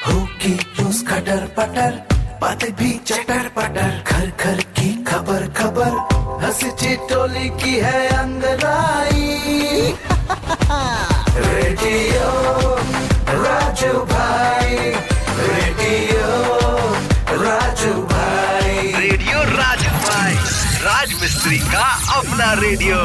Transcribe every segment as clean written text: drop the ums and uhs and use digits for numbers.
होगी रोज खटर पटर, बातें भी चटर पटर, घर घर की खबर खबर, हंसी ठिठोली की है अंगड़ाई। रेडियो राजू भाई, रेडियो राजू भाई, रेडियो राजू भाई, राज मिस्त्री का अपना रेडियो।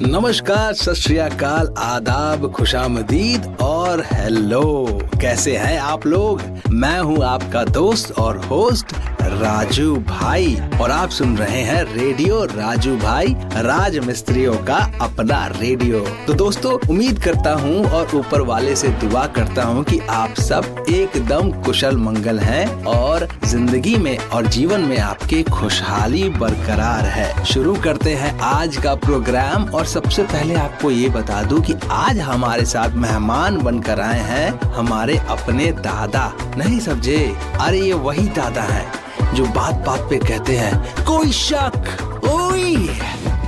नमस्कार, सत श्री अकाल, आदाब, खुशामदीद और हेलो। कैसे हैं आप लोग? मैं हूं आपका दोस्त और होस्ट राजू भाई और आप सुन रहे हैं रेडियो राजू भाई, राज मिस्त्रियों का अपना रेडियो। तो दोस्तों, उम्मीद करता हूं और ऊपर वाले से दुआ करता हूं कि आप सब एकदम कुशल मंगल हैं और जिंदगी में और जीवन में आपके खुशहाली बरकरार है। शुरू करते हैं आज का प्रोग्राम और सबसे पहले आपको ये बता दूं कि आज हमारे साथ मेहमान बनकर आए हैं हमारे अपने दादा। नहीं समझे? अरे ये वही दादा हैं जो बात बात पे कहते हैं कोई शक ओई।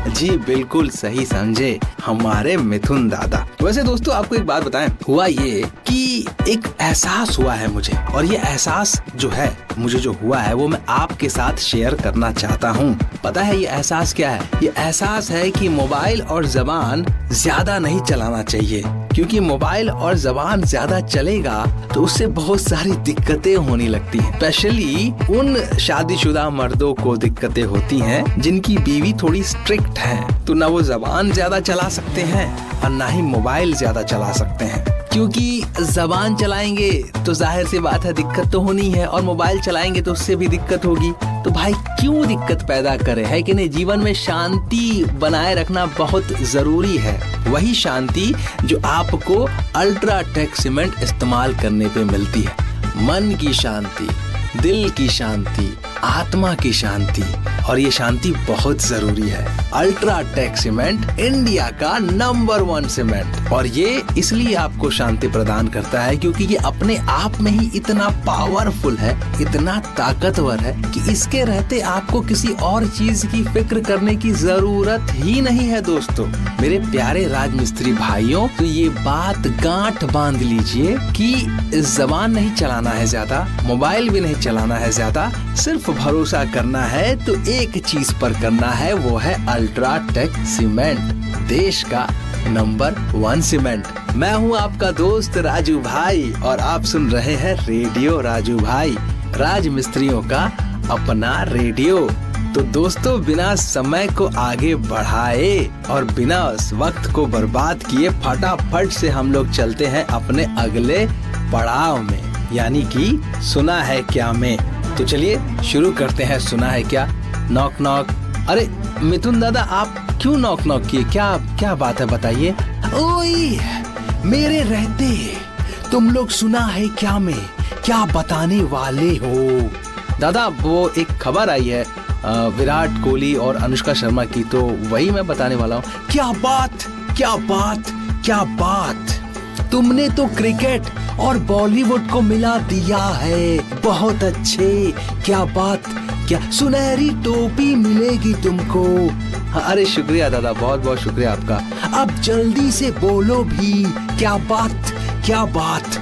जी बिल्कुल सही समझे, हमारे मिथुन दादा। वैसे दोस्तों, आपको एक बात बताएं, हुआ ये कि एक एहसास हुआ है मुझे, और ये एहसास जो है मुझे जो हुआ है वो मैं आपके साथ शेयर करना चाहता हूँ। पता है ये एहसास क्या है? ये एहसास है कि मोबाइल और जबान ज्यादा नहीं चलाना चाहिए, क्योंकि मोबाइल और जबान ज्यादा चलेगा तो उससे बहुत सारी दिक्कतें होने लगती हैं। स्पेशली उन शादीशुदा मर्दों को दिक्कतें होती हैं जिनकी बीवी थोड़ी स्ट्रिक्ट है, तो ना वो जबान ज्यादा चला सकते हैं और ना ही मोबाइल ज्यादा चला सकते हैं। क्योंकि जबान चलाएंगे तो जाहिर सी बात है दिक्कत तो होनी है, और मोबाइल चलाएंगे तो उससे भी दिक्कत होगी। तो भाई क्यों दिक्कत पैदा करे, है कि नहीं? जीवन में शांति बनाए रखना बहुत जरूरी है, वही शांति जो आपको अल्ट्राटेक सीमेंट इस्तेमाल करने पे मिलती है। मन की शांति, दिल की शांति, आत्मा की शांति, और ये शांति बहुत जरूरी है। अल्ट्राटेक सीमेंट इंडिया का नंबर 1 सीमेंट, और ये इसलिए आपको शांति प्रदान करता है क्योंकि ये अपने आप में ही इतना पावरफुल है, इतना ताकतवर है कि इसके रहते आपको किसी और चीज की फिक्र करने की जरूरत ही नहीं है। दोस्तों, मेरे प्यारे राजमिस्त्री भाइयों, तो ये बात गांठ बांध लीजिए कि जबान नहीं चलाना है ज्यादा, मोबाइल भी नहीं चलाना है ज्यादा, सिर्फ भरोसा करना है तो एक चीज पर करना है, वो है अल्ट्राटेक सीमेंट, देश का नंबर 1 सीमेंट। मैं हूं आपका दोस्त राजू भाई और आप सुन रहे हैं रेडियो राजू भाई, राज मिस्त्रियों का अपना रेडियो। तो दोस्तों, बिना समय को आगे बढ़ाए और बिना वक्त को बर्बाद किए फटाफट से हम लोग चलते हैं अपने अगले पड़ाव में, यानी कि सुना है क्या में। तो चलिए शुरू करते हैं सुना है क्या। Knock knock. अरे मिथुन दादा, आप क्यों नॉक नॉक किए? क्या बात है, बताइए। ओए, मेरे रहते तुम लोग सुना है क्या में क्या बताने वाले हो? दादा, वो एक खबर आई है विराट कोहली और अनुष्का शर्मा की, तो वही मैं बताने वाला हूँ। क्या बात, क्या बात, क्या बात! तुमने तो क्रिकेट और बॉलीवुड को मिला दिया है, बहुत अच्छे। क्या बात, क्या सुनहरी टोपी मिलेगी तुमको। अरे शुक्रिया दादा, बहुत बहुत शुक्रिया आपका। अब जल्दी से बोलो भी, क्या बात, क्या बात।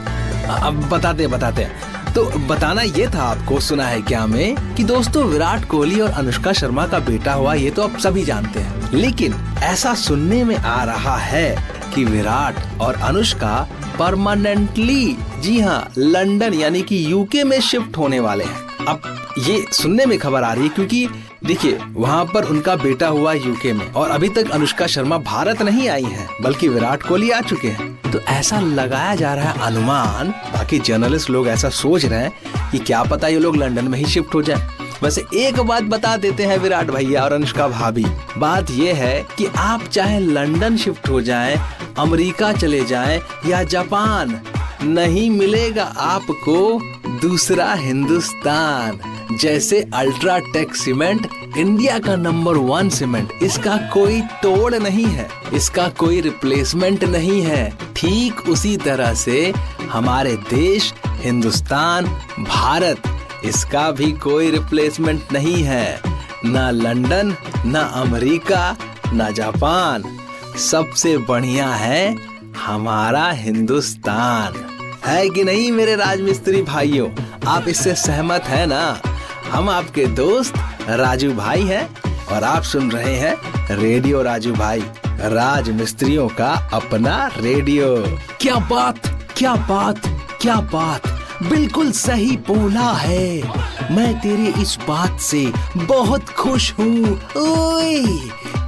अब बताते हैं। तो बताना ये था आपको सुना है क्या में कि दोस्तों, विराट कोहली और अनुष्का शर्मा का बेटा हुआ, ये तो अब सभी जानते हैं, लेकिन ऐसा सुनने में आ रहा है कि विराट और अनुष्का परमानेंटली, जी हाँ, लंदन यानी कि यूके में शिफ्ट होने वाले हैं। अब ये सुनने में खबर आ रही है क्योंकि देखिए, वहाँ पर उनका बेटा हुआ यूके में, और अभी तक अनुष्का शर्मा भारत नहीं आई हैं, बल्कि विराट कोहली आ चुके हैं। तो ऐसा लगाया जा रहा है अनुमान, बाकी जर्नलिस्ट लोग ऐसा सोच रहे हैं कि क्या पता ये लोग लंदन में ही शिफ्ट हो जाए। वैसे एक बात बता देते हैं विराट भैया और अनुष्का भाभी, बात ये है कि आप चाहे लंदन शिफ्ट हो जाएं, अमेरिका चले जाएं या जापान, नहीं मिलेगा आपको दूसरा हिंदुस्तान। जैसे अल्ट्राटेक सीमेंट इंडिया का नंबर 1 सीमेंट, इसका कोई तोड़ नहीं है, इसका कोई रिप्लेसमेंट नहीं है। ठीक उसी तरह से हमारे देश हिंदुस्तान, भारत, इसका भी कोई रिप्लेसमेंट नहीं है। ना लंदन, ना अमेरिका, ना जापान, सबसे बढ़िया है हमारा हिंदुस्तान। है कि नहीं मेरे राजमिस्त्री भाइयों? आप इससे सहमत हैं ना? हम आपके दोस्त राजू भाई हैं और आप सुन रहे हैं रेडियो राजू भाई, राज मिस्त्रियों का अपना रेडियो। क्या बात, क्या बात, क्या बात, बिल्कुल सही बोला है। मैं तेरी इस बात से बहुत खुश हूँ। ओए,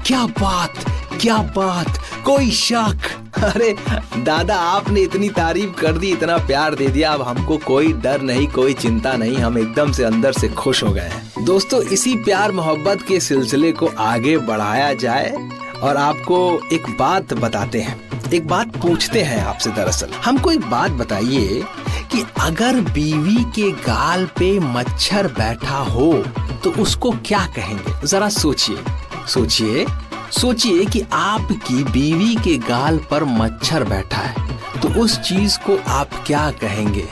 क्या बात, क्या बात, कोई शक? अरे दादा, आपने इतनी तारीफ कर दी, इतना प्यार दे दिया, अब हमको कोई डर नहीं, कोई चिंता नहीं, हम एकदम से अंदर से खुश हो गए हैं। दोस्तों, इसी प्यार मोहब्बत के सिलसिले को आगे बढ़ाया जाए और आपको एक बात बताते हैं, एक बात पूछते हैं आपसे। दरअसल हमको एक बात बताइए कि अगर बीवी के गाल पे मच्छर बैठा हो तो उसको क्या कहेंगे? जरा सोचिए, सोचिए, सोचिए कि आपकी बीवी के गाल पर मच्छर बैठा है तो उस चीज को आप क्या कहेंगे?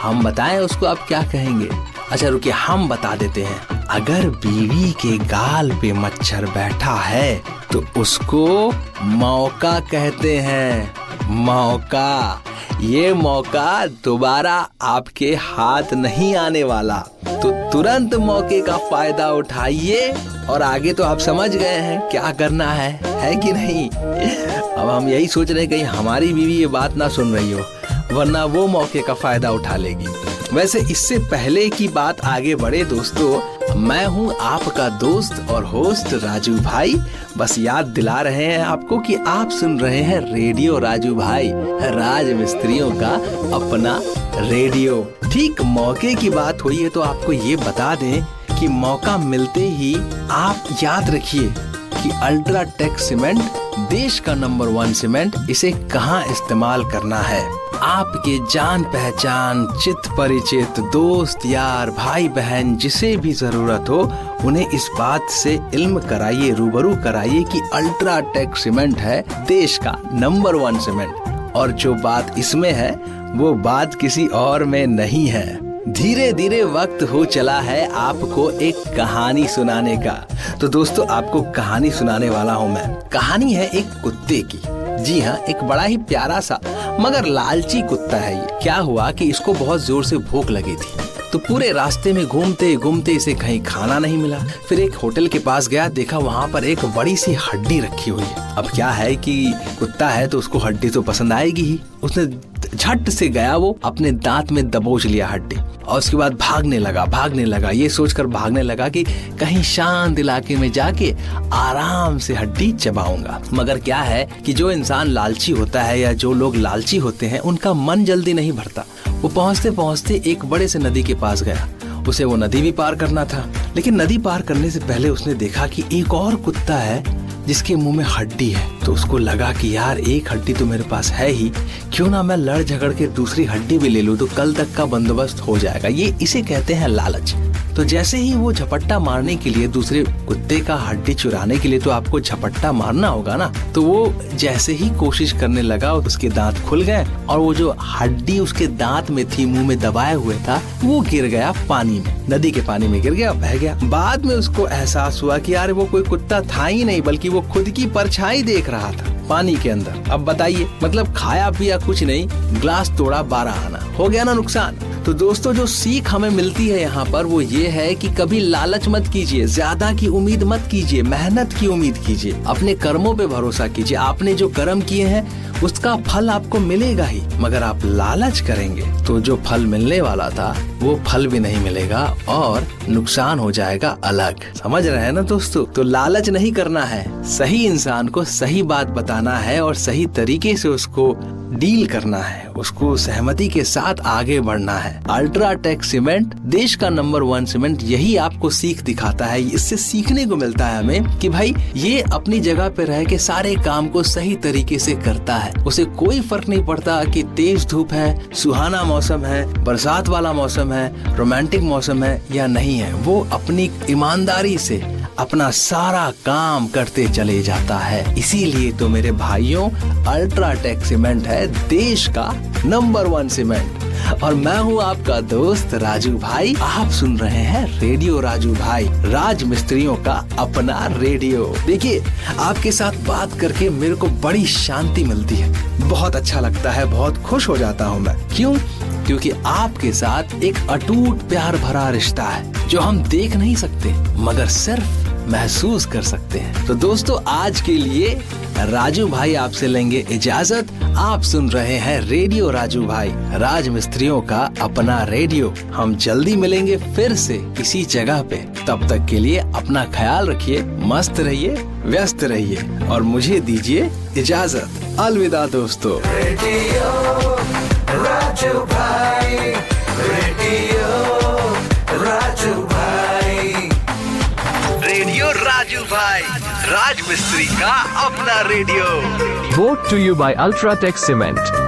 हम बताएं उसको आप क्या कहेंगे? अच्छा रुकिए, हम बता देते हैं। अगर बीवी के गाल पे मच्छर बैठा है तो उसको मौका कहते हैं। मौका, ये मौका दोबारा आपके हाथ नहीं आने वाला, तो तुरंत मौके का फायदा उठाइए। और आगे तो आप समझ गए हैं क्या करना है कि नहीं? अब हम यही सोच रहे हैं कहीं हमारी बीवी ये बात ना सुन रही हो, वरना वो मौके का फायदा उठा लेगी। वैसे इससे पहले की बात आगे बढ़े दोस्तों, मैं हूँ आपका दोस्त और होस्ट राजू भाई। बस याद दिला रहे हैं आपको कि आप सुन रहे हैं रेडियो राजू भाई, राज मिस्त्रियों का अपना रेडियो। ठीक मौके की बात हुई है तो आपको ये बता दें कि मौका मिलते ही आप याद रखिए कि अल्ट्राटेक सीमेंट देश का नंबर 1 सीमेंट, इसे कहाँ इस्तेमाल करना है। आपके जान पहचान, चित परिचित, दोस्त यार, भाई बहन, जिसे भी जरूरत हो उन्हें इस बात से इल्म कराइए, रूबरू कराइए कि अल्ट्राटेक सीमेंट है देश का नंबर 1 सीमेंट। और जो बात इसमें है वो बात किसी और में नहीं है। धीरे धीरे वक्त हो चला है आपको एक कहानी सुनाने का। तो दोस्तों, आपको कहानी सुनाने वाला हूँ मैं। कहानी है एक कुत्ते की। जी हाँ, एक बड़ा ही प्यारा सा मगर लालची कुत्ता है ये। क्या हुआ कि इसको बहुत जोर से भूख लगी थी, तो पूरे रास्ते में घूमते घूमते इसे कहीं खाना नहीं मिला। फिर एक होटल के पास गया, देखा वहाँ पर एक बड़ी सी हड्डी रखी हुई है। अब क्या है कि कुत्ता है तो उसको हड्डी तो पसंद आएगी ही। उसने झट से गया, वो अपने दांत में दबोच लिया हड्डी और उसके बाद भागने लगा। ये सोचकर भागने लगा कि कहीं शांत इलाके में जाके आराम से हड्डी चबाऊंगा। मगर क्या है कि जो इंसान लालची होता है या जो लोग लालची होते हैं उनका मन जल्दी नहीं भरता। वो पहुँचते पहुँचते एक बड़े से नदी के पास गया। उसे वो नदी भी पार करना था, लेकिन नदी पार करने से पहले उसने देखा कि एक और कुत्ता है जिसके मुंह में हड्डी है। तो उसको लगा कि यार एक हड्डी तो मेरे पास है ही, क्यों ना मैं लड़ झगड़ के दूसरी हड्डी भी ले लूं तो कल तक का बंदोबस्त हो जाएगा। ये इसे कहते हैं लालच। तो जैसे ही वो झपट्टा मारने के लिए, दूसरे कुत्ते का हड्डी चुराने के लिए तो आपको झपट्टा मारना होगा ना, तो वो जैसे ही कोशिश करने लगा उसके दांत खुल गए और वो जो हड्डी उसके दांत में थी, मुंह में दबाए हुए था, वो गिर गया पानी में, नदी के पानी में गिर गया, बह गया। बाद में उसको एहसास हुआ कि यार वो कोई कुत्ता था ही नहीं, बल्कि वो खुद की परछाई देख रहा था पानी के अंदर। अब बताइए, मतलब खाया पिया कुछ नहीं, ग्लास तोड़ा 12 आना, हो गया ना नुकसान। तो दोस्तों, जो सीख हमें मिलती है यहाँ पर वो ये है कि कभी लालच मत कीजिए, ज्यादा की उम्मीद मत कीजिए, मेहनत की उम्मीद कीजिए, अपने कर्मों पे भरोसा कीजिए। आपने जो कर्म किए हैं उसका फल आपको मिलेगा ही, मगर आप लालच करेंगे तो जो फल मिलने वाला था वो फल भी नहीं मिलेगा और नुकसान हो जाएगा अलग। समझ रहे हैं ना दोस्तों? तो लालच नहीं करना है, सही इंसान को सही बात बताना है और सही तरीके से उसको डील करना है, उसको सहमति के साथ आगे बढ़ना है। अल्ट्राटेक सीमेंट देश का नंबर 1 सीमेंट यही आपको सीख दिखाता है। इससे सीखने को मिलता है हमें कि भाई ये अपनी जगह पे रह के सारे काम को सही तरीके से करता है। उसे कोई फर्क नहीं पड़ता कि तेज धूप है, सुहाना मौसम है, बरसात वाला मौसम है, रोमांटिक मौसम है या नहीं है। वो अपनी ईमानदारी से अपना सारा काम करते चले जाता है। इसीलिए तो मेरे भाइयों, अल्ट्राटेक सीमेंट है देश का नंबर 1 सीमेंट। और मैं हूँ आपका दोस्त राजू भाई। आप सुन रहे हैं रेडियो राजू भाई, राज मिस्त्रियों का अपना रेडियो। देखिए, आपके साथ बात करके मेरे को बड़ी शांति मिलती है, बहुत अच्छा लगता है, बहुत खुश हो जाता हूँ मैं। क्यों? क्योंकि आपके साथ एक अटूट प्यार भरा रिश्ता है जो हम देख नहीं सकते मगर सिर्फ महसूस कर सकते हैं। तो दोस्तों, आज के लिए राजू भाई आपसे लेंगे इजाजत। आप सुन रहे हैं रेडियो राजू भाई, राज मिस्त्रियों का अपना रेडियो। हम जल्दी मिलेंगे फिर से इसी जगह पे। तब तक के लिए अपना ख्याल रखिए, मस्त रहिए, व्यस्त रहिए और मुझे दीजिए इजाजत। अलविदा दोस्तों। रेडियो राजू भाई, रेडियो राजू भाई, रेडियो राजू भाई, राज मिस्त्री का अपना radio. Brought to you by Ultratech Cement.